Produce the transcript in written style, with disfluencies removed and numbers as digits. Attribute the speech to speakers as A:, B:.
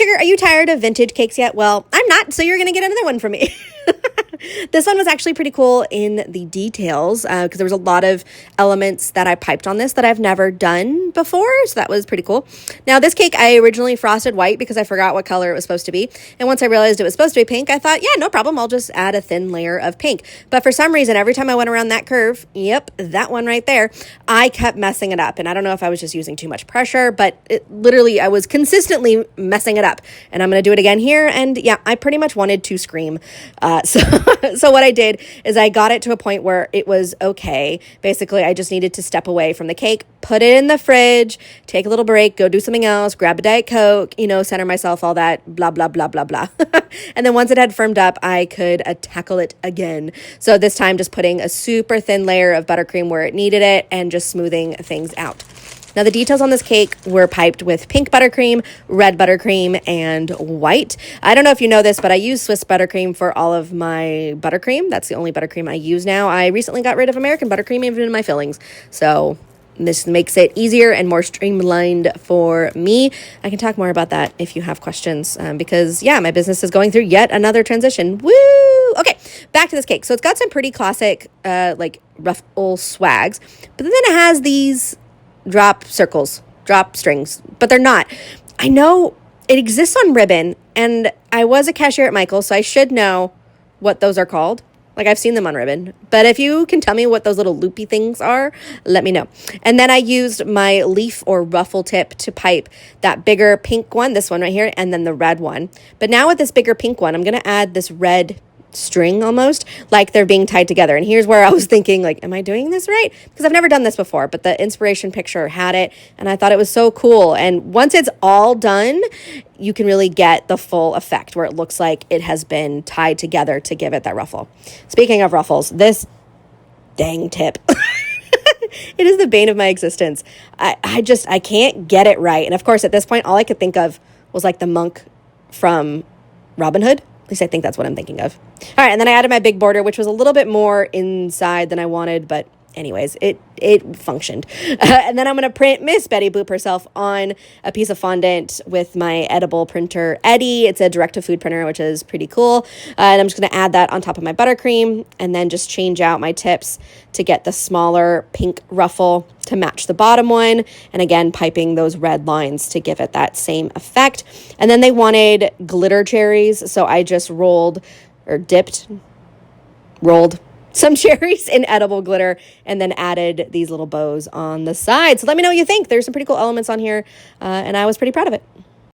A: Sugar, are you tired of vintage cakes yet? Well, I'm not, so you're going to get another one from me. This one was actually pretty cool in the details because there was a lot of elements that I piped on this that I've never done before, so that was pretty cool. Now, this cake I originally frosted white because I forgot what color it was supposed to be, and once I realized it was supposed to be pink, I thought, yeah, no problem, I'll just add a thin layer of pink. But for some reason, every time I went around that curve, yep, that one right there, I kept messing it up, and I don't know if I was just using too much pressure, but literally, I was consistently messing it up, and I'm going to do it again here, and yeah, I pretty much wanted to scream. So what I did is I got it to a point where it was okay. Basically, I just needed to step away from the cake, put it in the fridge, take a little break, go do something else, grab a Diet Coke, center myself, all that, blah, blah, blah, blah, blah. And then once it had firmed up, I could tackle it again. So this time, just putting a super thin layer of buttercream where it needed it and just smoothing things out. Now, the details on this cake were piped with pink buttercream, red buttercream, and white. I don't know if you know this, but I use Swiss buttercream for all of my buttercream. That's the only buttercream I use now. I recently got rid of American buttercream even in my fillings. So this makes it easier and more streamlined for me. I can talk more about that if you have questions because, yeah, my business is going through yet another transition. Woo! Okay, back to this cake. So it's got some pretty classic, ruffle swags, but then it has these drop circles, drop strings, but they're not. I know it exists on ribbon, and I was a cashier at Michael's, so I should know what those are called. Like, I've seen them on ribbon, but if you can tell me what those little loopy things are, let me know. And then I used my leaf or ruffle tip to pipe that bigger pink one, this one right here, and then the red one. But now with this bigger pink one, I'm going to add this red string almost like they're being tied together. And here's where I was thinking, like, am I doing this right? Because I've never done this before, but the inspiration picture had it and I thought it was so cool. And once it's all done, you can really get the full effect where it looks like it has been tied together to give it that ruffle. Speaking of ruffles, this dang tip. It is the bane of my existence. I can't get it right. And of course, at this point, all I could think of was like the monk from Robin Hood. At least I think that's what I'm thinking of. All right, and then I added my big border, which was a little bit more inside than I wanted, but anyways, it functioned. And then I'm going to print Miss Betty Boop herself on a piece of fondant with my edible printer, Eddie. It's a direct-to-food printer, which is pretty cool. And I'm just going to add that on top of my buttercream and then just change out my tips to get the smaller pink ruffle to match the bottom one. And again, piping those red lines to give it that same effect. And then they wanted glitter cherries, so I just rolled some cherries in edible glitter and then added these little bows on the side. So let me know what you think. There's some pretty cool elements on here, and I was pretty proud of it.